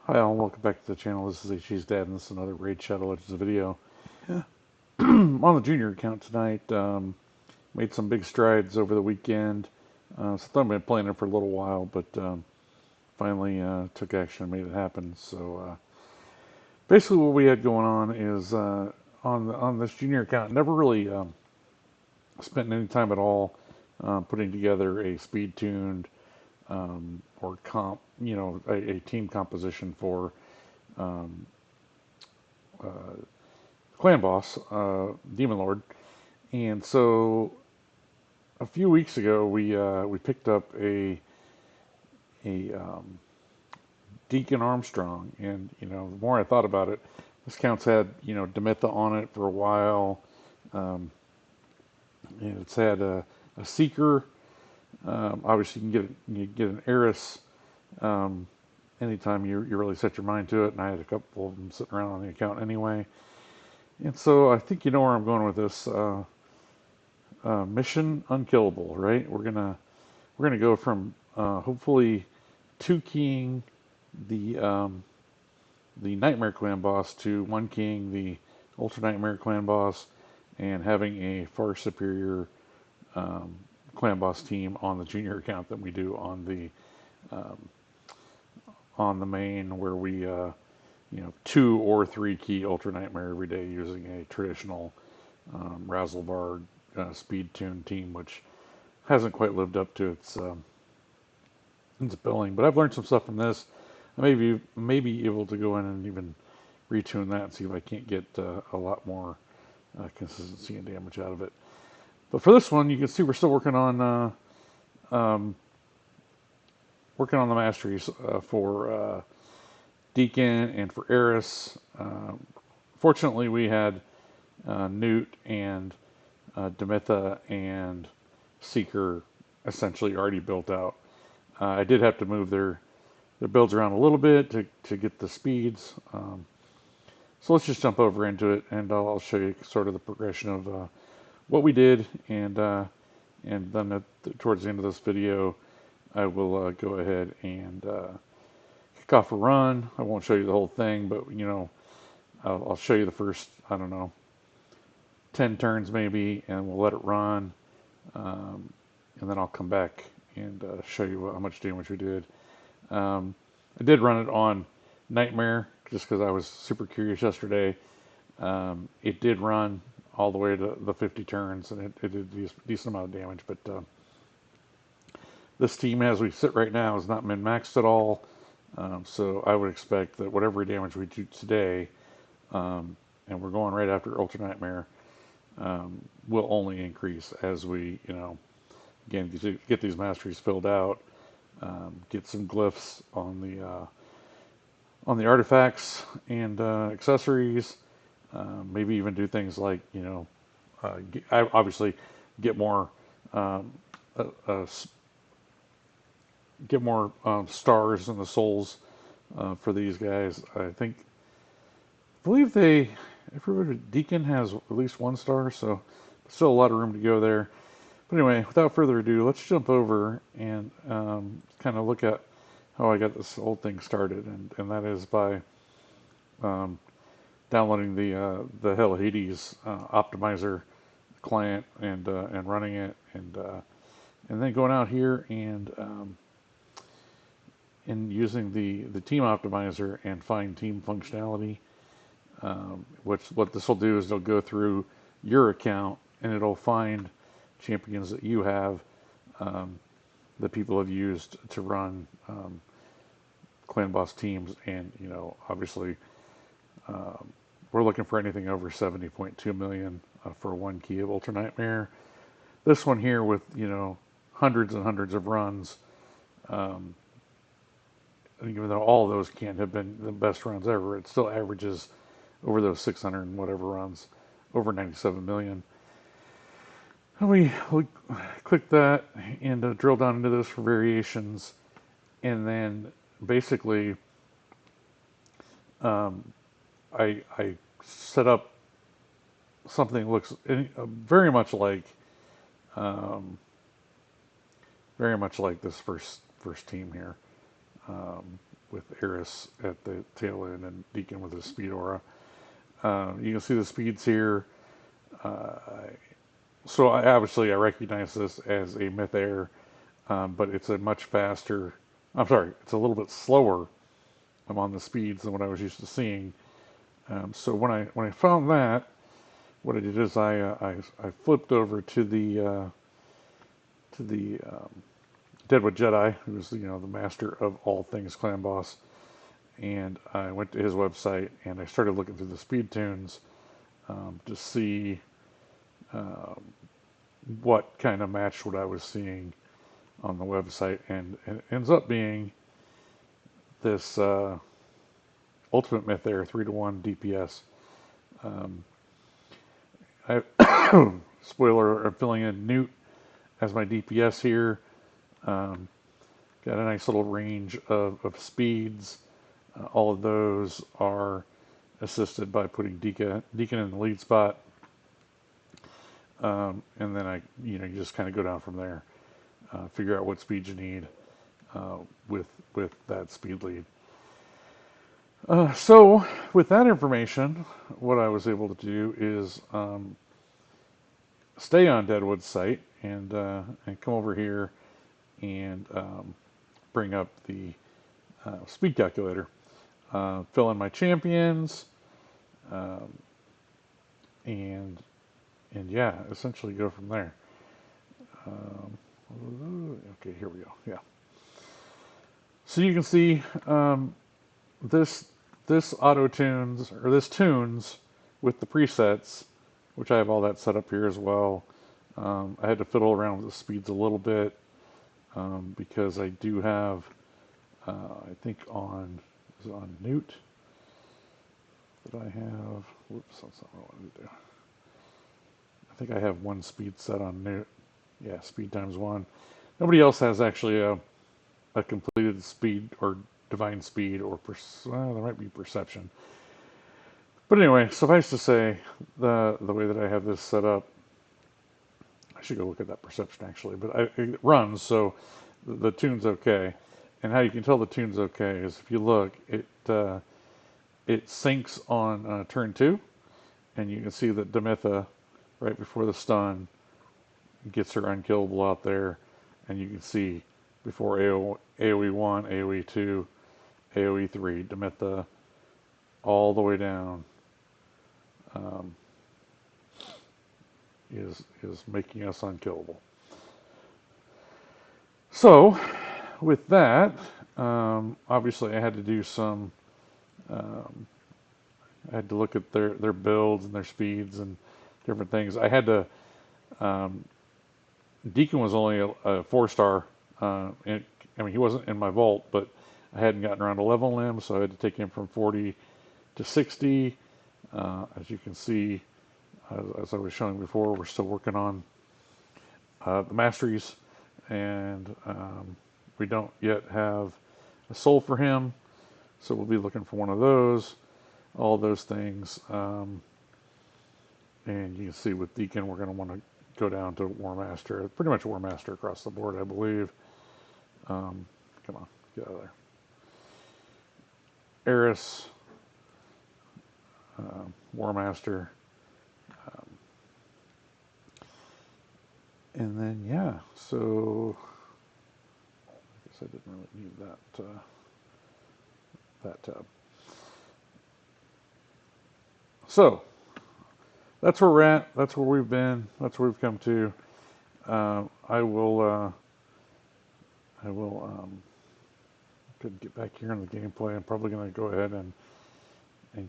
Hi all, welcome back to the channel. This is HG's dad, and this is another Raid Shadow Legends video. I'm on the junior account tonight. Made some big strides over the weekend. So I've been playing it for a little while, but finally took action and made it happen. So basically, what we had going on is on this junior account, never really spent any time at all putting together a speed tuned or comp, a team composition for um, uh, clan boss, Demon Lord. And so a few weeks ago, we picked up a Deacon Armstrong, and the more I thought about it, this count's had Demetha on it for a while. Um, and it's had a Seeker. Obviously, you can get an Eris anytime you really set your mind to it. And I had a couple of them sitting around on the account anyway. And so I think you know where I'm going with this. Mission Unkillable, right? We're gonna go from hopefully two keying the Nightmare Clan boss to one keying the Ultra Nightmare Clan boss, and having a far superior um, clan boss team on the junior account than we do um, on the main, where we two or three key Ultra Nightmare every day using a traditional Razzlebar speed tune team, which hasn't quite lived up to its billing. But I've learned some stuff from this. I may be able to go in and even retune that and see if I can't get a lot more consistency and damage out of it. But for this one, you can see we're still um, working on the masteries for Deacon and for Eris. Fortunately, we had Newt and Demetha and Seeker essentially already built out. I did have to move their builds around a little bit to get the speeds. So let's just jump over into it, and I'll show you sort of the progression of what we did, and then towards the end of this video, I will go ahead and kick off a run. I won't show you the whole thing, but I'll show you the first, I don't know, 10 turns maybe, and we'll let it run, um, and then I'll come back and show you how much damage we did. Um, I did run it on Nightmare just because I was super curious yesterday. It did run all the way to the 50 turns, and it did a decent amount of damage. But this team, as we sit right now, is not min-maxed at all. So I would expect that whatever damage we do today, and we're going right after Ultra Nightmare, will only increase as we, again, get these masteries filled out, get some glyphs on the artifacts and accessories. Maybe even do things like obviously get more um, uh, uh, stars in the souls for these guys. I believe everybody Deacon has at least one star, so still a lot of room to go there. But anyway, without further ado, let's jump over and kind of look at how I got this whole thing started, and that is by um, downloading the Hell Hades optimizer client and running it, and then going out here and using the team optimizer and find team functionality. What this will do is it'll go through your account and it'll find champions that you have, um, that people have used to run clan boss teams, and obviously um, we're looking for anything over 70.2 million for one key of Ultra Nightmare. This one here with hundreds and hundreds of runs, um, even though all of those can't have been the best runs ever, it still averages over those 600 and whatever runs over 97 million. And we click that and drill down into this for variations, and then basically um, I set up something that looks very much like um, very much like this first team here, um, with Eris at the tail end and Deacon with his speed aura. You can see the speeds here. Uh, so I recognize this as a myth air, but it's a much faster. I'm sorry, it's a little bit slower. I'm on the speeds than what I was used to seeing. So when I found that, what I did is I flipped over to the Deadwood Jedi, who's the master of all things clan boss, and I went to his website and I started looking through the speed tunes to see um, what kind of matched what I was seeing on the website, and it ends up being this Ultimate Myth Air 3-to-1 DPS. Um, I spoiler, I'm filling in Newt as my DPS here. Um, got a nice little range of speeds. All of those are assisted by putting Deacon in the lead spot, and then you just kind of go down from there. Figure out what speed you need uh, with that speed lead. So with that information, what I was able to do is stay on Deadwood's site and come over here and bring up the speed calculator, fill in my champions, um, and yeah, essentially go from there. Um, okay, here we go. Yeah. So you can see this auto tunes, or this tunes with the presets, which I have all that set up here as well. I had to fiddle around with the speeds a little bit because I do have, I think on Newt that I have. Whoops, that's not what I wanted to do. I think I have one speed set on Newt. Yeah, speed times one. Nobody else has actually a completed speed or divine speed or well, there might be perception. But anyway, suffice to say, the way that I have this set up, I should go look at that perception actually, but it runs, so the tune's okay. And how you can tell the tune's okay is if you look, it syncs on turn 2, and you can see that Demitha, right before the stun, gets her unkillable out there, and you can see before AoE 1, AoE 2, AoE 3, Demitha all the way down um, is making us unkillable. So, with that, obviously I had to do some. I had to look at their builds and their speeds and different things. I had to. Um, Deacon was only a 4-star. And, I mean, he wasn't in my vault, but I hadn't gotten around to leveling him, so I had to take him from 40 to 60. As you can see, as I was showing before, we're still working on the Masteries, and we don't yet have a soul for him, so we'll be looking for one of those, all those things. And you can see with Deacon, we're going to want to go down to War Master, pretty much War Master across the board, I believe. Come on, get out of there. Eris, War Master, um, and then yeah. So I guess I didn't really need that tab. So that's where we're at. That's where we've been. That's where we've come to. I will. Could get back here in the gameplay. I'm probably going to go ahead and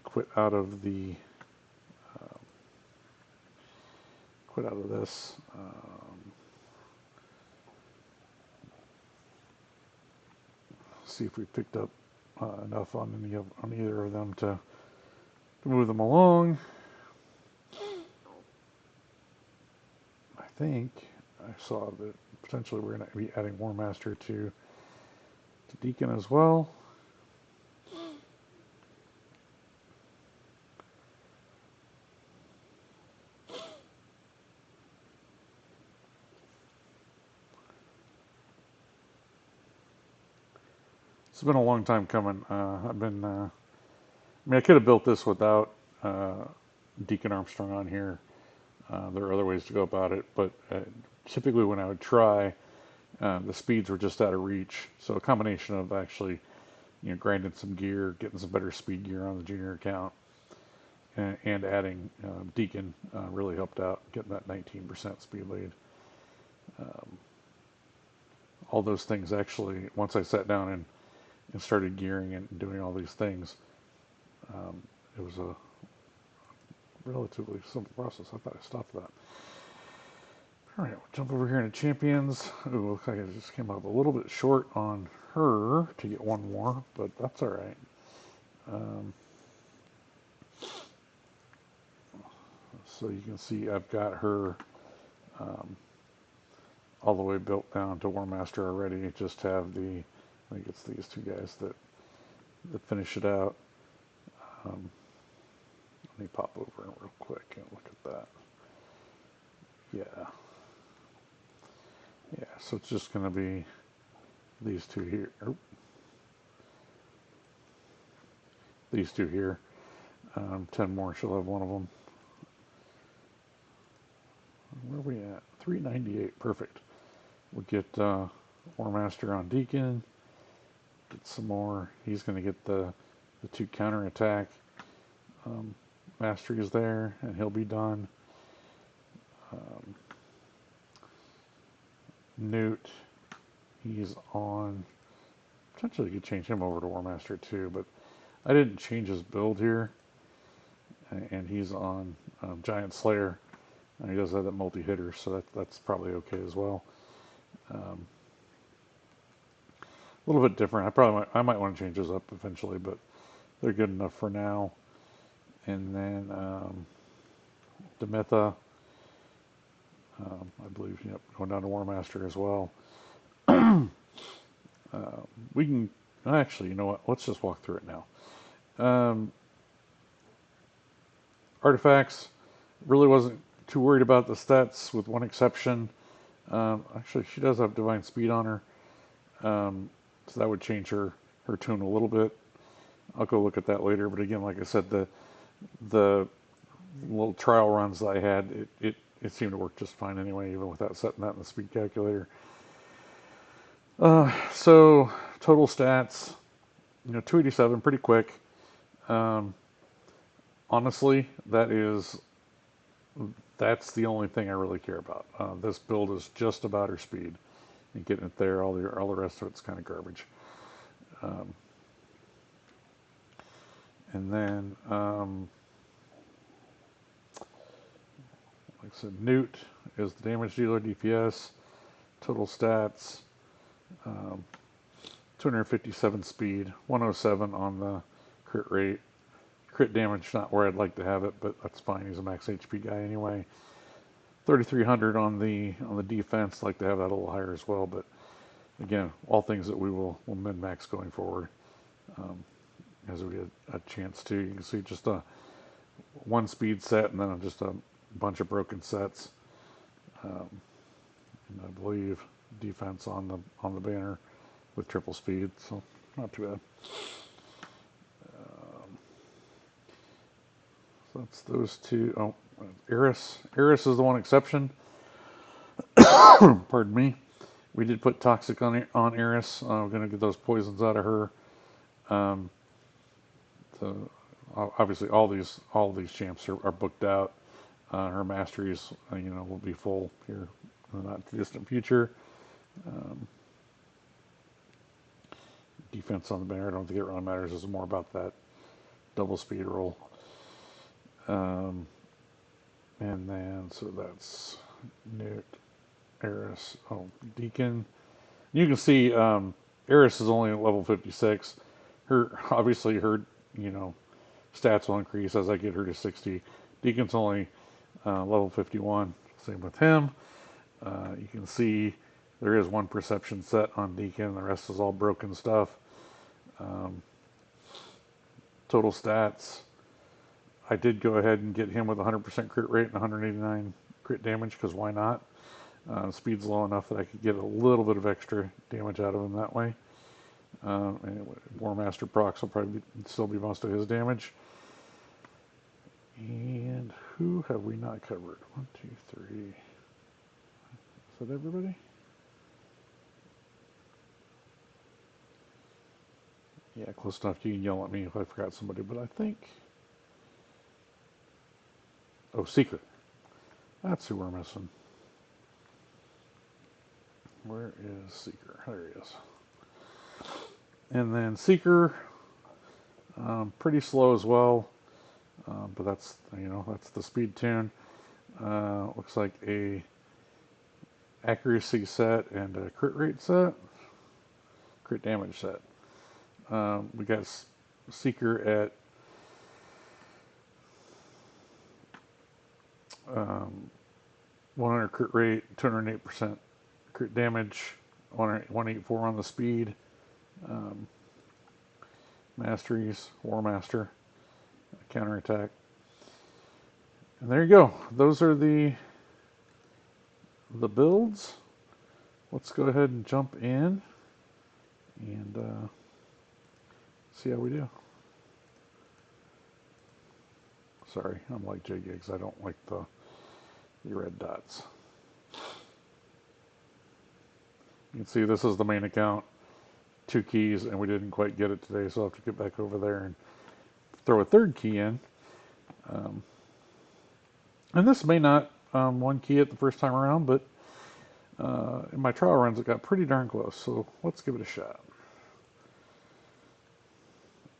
quit out of um, this. See if we picked up enough on either of them to move them along. I think I saw that potentially we're going to be adding War Master to Deacon as well. It's been a long time coming. I've been, I mean, I could have built this without uh, Deacon Armstrong on here. There are other ways to go about it, but typically when I would try, the speeds were just out of reach. So a combination of actually, grinding some gear, getting some better speed gear on the junior account, and adding Deacon really helped out, getting that 19% speed lead. Um, all those things actually, once I sat down and started gearing and doing all these things, um, it was a relatively simple process. I thought I stopped that. All right, we'll jump over here into champions. Ooh, looks like I just came up a little bit short on her to get one more, but that's all right. Um, so you can see I've got her um, all the way built down to War Master already. Just have I think it's these two guys that finish it out. Um, let me pop over real quick and look at that. Yeah, yeah. So it's just going to be these two here. Oh, these two here. 10 more. She'll have one of them. Where are we at? 398. Perfect. We'll get War Master on Deacon. Get some more. He's going to get the two counterattack masteries there, and he'll be done. Um, Newt, he's on. Potentially could change him over to War Master too, but I didn't change his build here, and he's on Giant Slayer, and he does have that multi-hitter, so that's probably okay as well. Um, a little bit different. I might want to change those up eventually, but they're good enough for now. And then Demetha, I believe, yep, going down to War Master as well. We can actually, you know what? Let's just walk through it now. Um, Artifacts, really wasn't too worried about the stats, with one exception. Actually, she does have Divine Speed on her, so that would change her tune a little bit. I'll go look at that later. But again, like I said, the little trial runs that I had, it seemed to work just fine anyway, even without setting that in the speed calculator. So total stats, 287, pretty quick. Um, Honestly, that's the only thing I really care about. This build is just about her speed and getting it there. All the rest of it's kind of garbage. Um, and then, like I said, Newt is the damage dealer, DPS, total stats, um, 257 speed, 107 on the crit rate. Crit damage not where I'd like to have it, but that's fine. He's a max HP guy anyway. 3,300 on the defense. Like to have that a little higher as well, but again, all things that will min max going forward um, as we get a chance to. You can see just a one speed set and then just a bunch of broken sets. Um, and I believe defense on the banner with triple speed, so not too bad. So that's those two. Oh, Eris. Eris is the one exception. Pardon me. We did put toxic on Eris. We're going to get those poisons out of her. Um, so obviously, all these champs are booked out. Her masteries, will be full here in the not too distant future. Um, Defense on the banner, I don't think it really matters. It's more about that double speed roll. And then, so that's Newt, Eris, Deacon. You can see Eris is only at level 56. Obviously, her, stats will increase as I get her to 60. Deacon's only level 51. Same with him. You can see there is one perception set on Deacon. The rest is all broken stuff. Total stats. I did go ahead and get him with 100% crit rate and 189 crit damage, because why not? Speed's low enough that I could get a little bit of extra damage out of him that way. And War Master procs will probably still be most of his damage. And who have we not covered? 1, 2, 3. Is that everybody? Yeah, close enough. You can yell at me if I forgot somebody, but I think. Oh, Seeker. That's who we're missing. Where is Seeker? There he is. And then Seeker, pretty slow as well, but that's that's the speed tune. Looks like a accuracy set and a crit rate set, crit damage set. We got Seeker at 100 crit rate, 208% crit damage, 184 on the speed. Masteries, War Master, counterattack. And there you go. Those are the builds. Let's go ahead and jump in and see how we do. Sorry, I'm like J-Gigs. I don't like the red dots. You can see this is the main account. 2 keys, and we didn't quite get it today, so I'll have to get back over there and throw a 3rd key in. And this may not 1 key it the first time around, but in my trial runs it got pretty darn close, so let's give it a shot.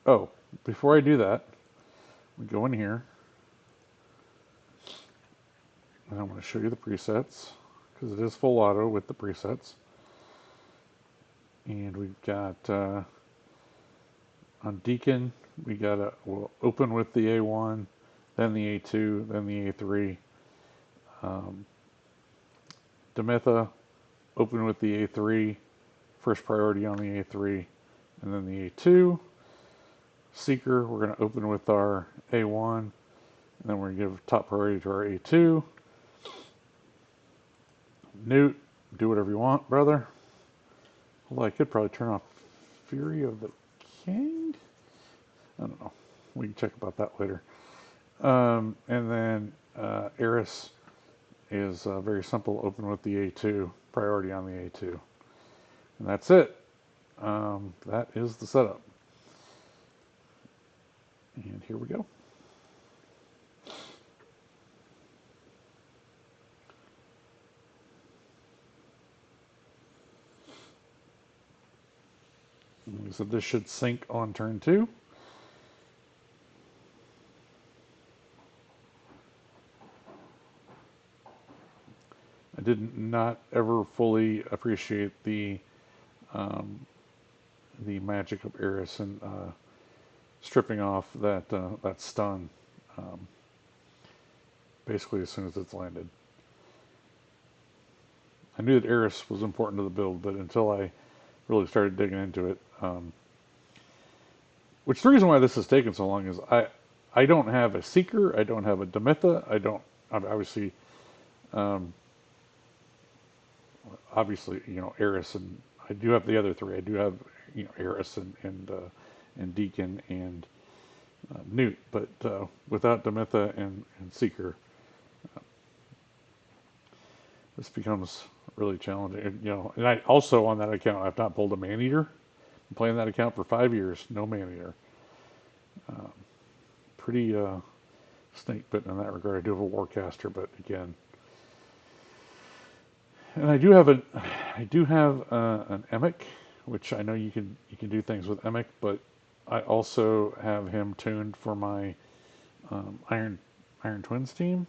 Oh, before I do that, we go in here, and I'm going to show you the presets, because it is full auto with the presets. And we've got, on Deacon, we'll open with the A1, then the A2, then the A3. Demetha, open with the A3, first priority on the A3, and then the A2. Seeker, we're going to open with our A1, and then we're going to give top priority to our A2. Newt, do whatever you want, brother. Although I could probably turn off Fury of the King? I don't know. We can check about that later. And then Eris is very simple. Open with the A2. Priority on the A2. And that's it. That is the setup. And here we go. So this should sync on turn 2. I did not ever fully appreciate the magic of Eris and stripping off that stun basically as soon as it's landed. I knew that Eris was important to the build, but until I really started digging into it, which the reason why this has taken so long is I don't have a Seeker, I don't have a Demetha, I don't obviously Eris, and I do have the other 3. I do have Eris and Deacon and Newt, but without Demetha and Seeker, this becomes really challenging. And I also on that account I've not pulled a Maneater. I'm playing that account for 5 years, no Maneater. Pretty snake bitten in that regard. I do have a Warcaster, but again, and I do have an Emic, which I know you can do things with Emic, but I also have him tuned for my Iron Twins team,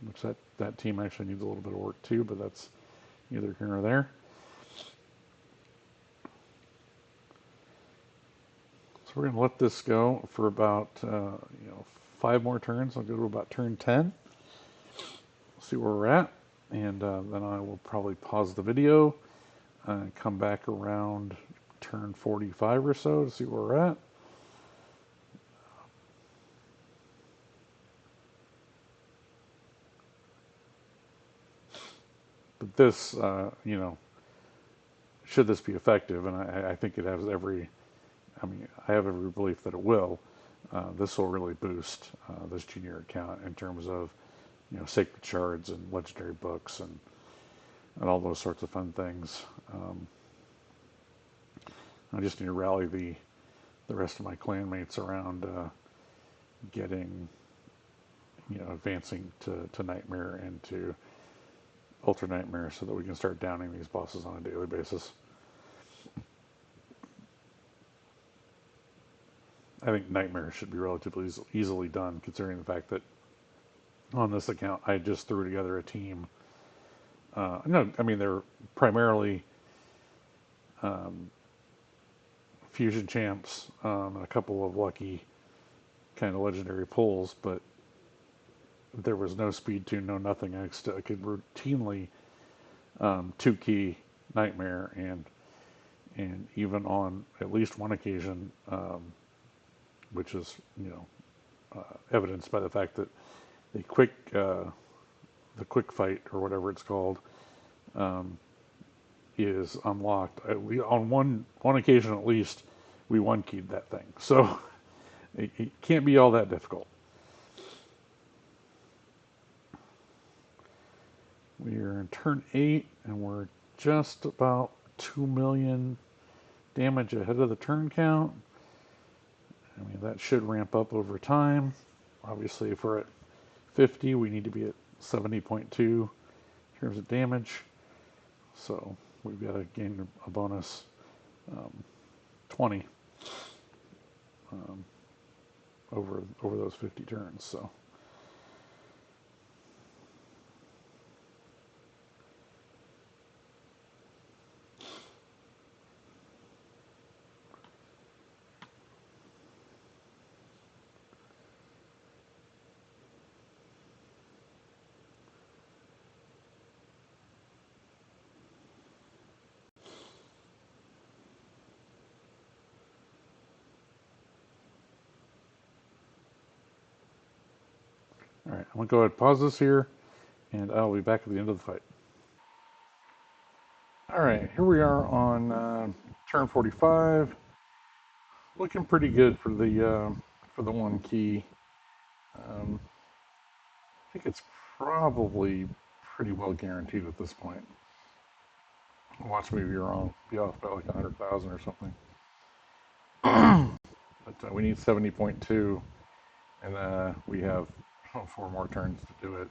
which that team actually needs a little bit of work too, but that's neither here nor there. So we're going to let this go for about 5 more turns. I'll go to about turn 10. See where we're at, and then I will probably pause the video and come back around turn 45 or so to see where we're at. But this, should this be effective, and I think it has every, I mean, I have every belief that it will. This will really boost this junior account in terms of, sacred shards and legendary books and all those sorts of fun things. I just need to rally the rest of my clanmates around getting, advancing to Nightmare and to Ultra Nightmare so that we can start downing these bosses on a daily basis. I think Nightmare should be relatively easily done, considering the fact that on this account I just threw together a team. No, I mean they're primarily um, fusion champs and a couple of lucky kind of legendary pulls, but there was no speed tune, no nothing. I could routinely two key Nightmare and even on at least one occasion, which is evidenced by the fact that the quick fight or whatever it's called um, is unlocked. On one occasion at least, we one keyed that thing. So it can't be all that difficult. We are in turn 8, and we're just about 2 million damage ahead of the turn count. I mean, that should ramp up over time. Obviously, if we're at 50, we need to be at 70.2 in terms of damage. So we've got to gain a bonus 20 um, over those 50 turns. So all right, I'm gonna go ahead and pause this here, and I'll be back at the end of the fight. All right, here we are on turn 45. Looking pretty good for the one key. Um, I think it's probably pretty well guaranteed at this point. Watch me be wrong. Be off by like 100,000 or something. But we need 70.2, and we have 4 more turns to do it.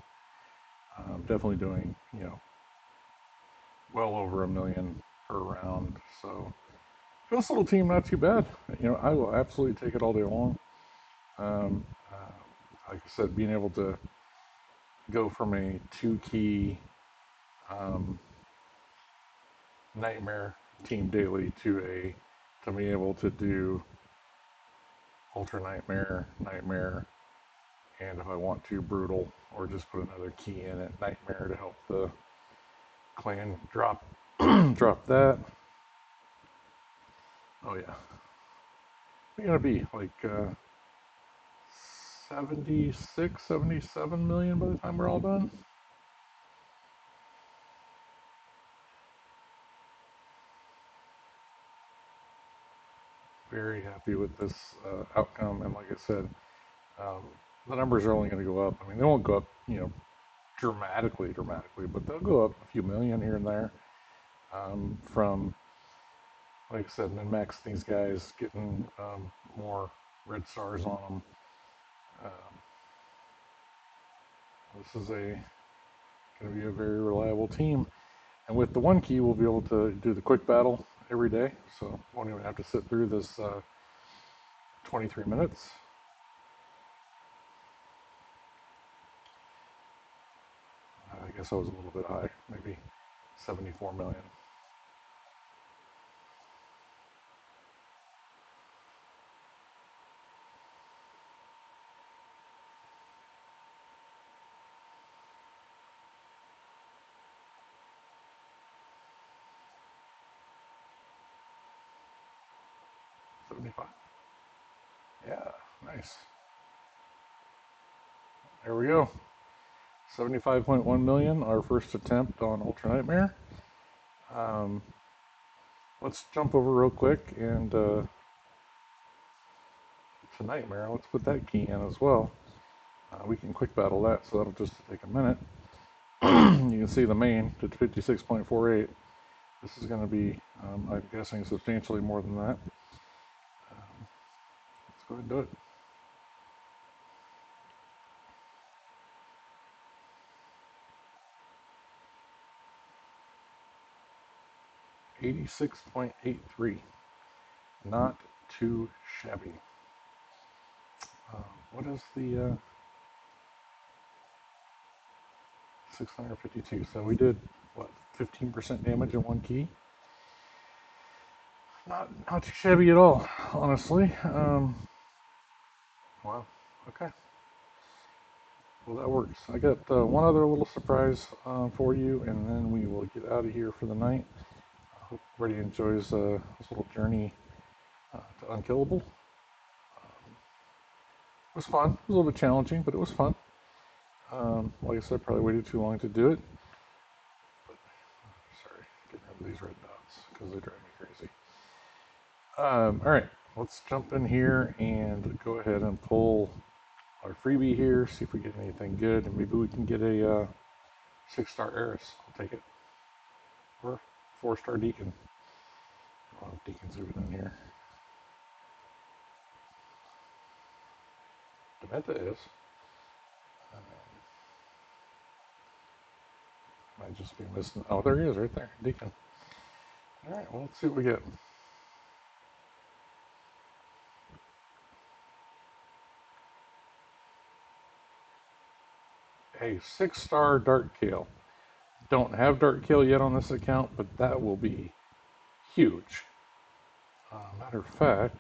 Definitely doing, well over a million per round. So for this little team, not too bad. I will absolutely take it all day long. Like I said, being able to go from a 2 key um, Nightmare team daily to be able to do Ultra Nightmare, Nightmare, and if I want to, Brutal, or just put another key in it, Nightmare, to help the clan drop drop that. Oh yeah, we're gonna be like 76, 77 million by the time we're all done. Very happy with this outcome, and like I said, um, the numbers are only going to go up. I mean, they won't go up, dramatically, but they'll go up a few million here and there from, like I said, min max these guys, getting more red stars on them. Um, this is going to be a very reliable team, and with the one key, we'll be able to do the quick battle every day, so won't even have to sit through this 23 minutes. I guess I was a little bit high, maybe 74 million. 75. Yeah, nice. There we go. 75.1 million, our first attempt on Ultra Nightmare. Um, let's jump over real quick and to Nightmare. Let's put that key in as well. We can quick battle that, so that'll just take a minute. You can see the main to 56.48. This is going to be, I'm guessing, substantially more than that. Let's go ahead and do it. 86.83. Not too shabby. What is the 652? So we did, what, 15% damage in one key? Not too shabby at all, honestly. Wow. Okay. Well, that works. I got one other little surprise for you, and then we will get out of here for the night. I hope everybody enjoys this little journey to Unkillable. It was fun. It was a little bit challenging, but it was fun. Like I said, probably waited too long to do it. But, sorry, getting rid of these red dots because they drive me crazy. All right, let's jump in here and go ahead and pull our freebie here, see if we get anything good, and maybe we can get a 6-star Eris. I'll take it. Or 4-star Deacon. I don't know if Deacon's even in here. Dementa is. Might just be missing. Oh, there he is, right there, Deacon. All right, well, let's see what we get. A 6-star Dark Kale. Don't have Dark Kale yet on this account, but that will be huge. Matter of fact,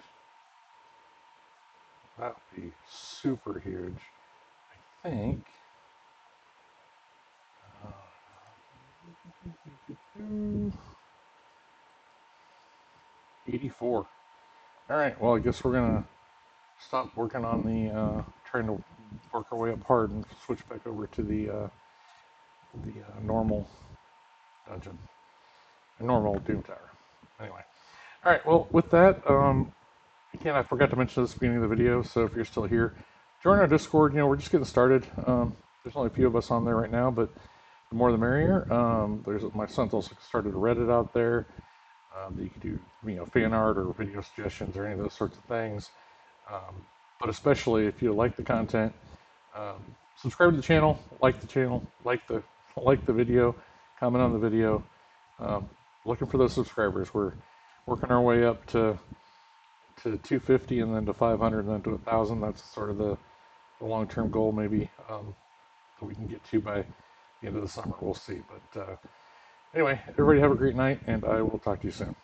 that would be super huge. I think. Uh, 84. All right. Well, I guess we're gonna stop working on the trying to work our way up hard and switch back over to the normal dungeon, the normal Doom Tower. Anyway. All right. Well, with that, again, I forgot to mention this at the beginning of the video. So if you're still here, join our Discord. We're just getting started. There's only a few of us on there right now, but the more the merrier. There's my son's also started a Reddit out there. That you can do, fan art or video suggestions or any of those sorts of things. But especially if you like the content, subscribe to the channel, like the channel, like the video, comment on the video. Looking for those subscribers. We're working our way up to 250 and then to 500 and then to 1,000. That's sort of the long-term goal, maybe that we can get to by the end of the summer. We'll see. But anyway, everybody have a great night, and I will talk to you soon.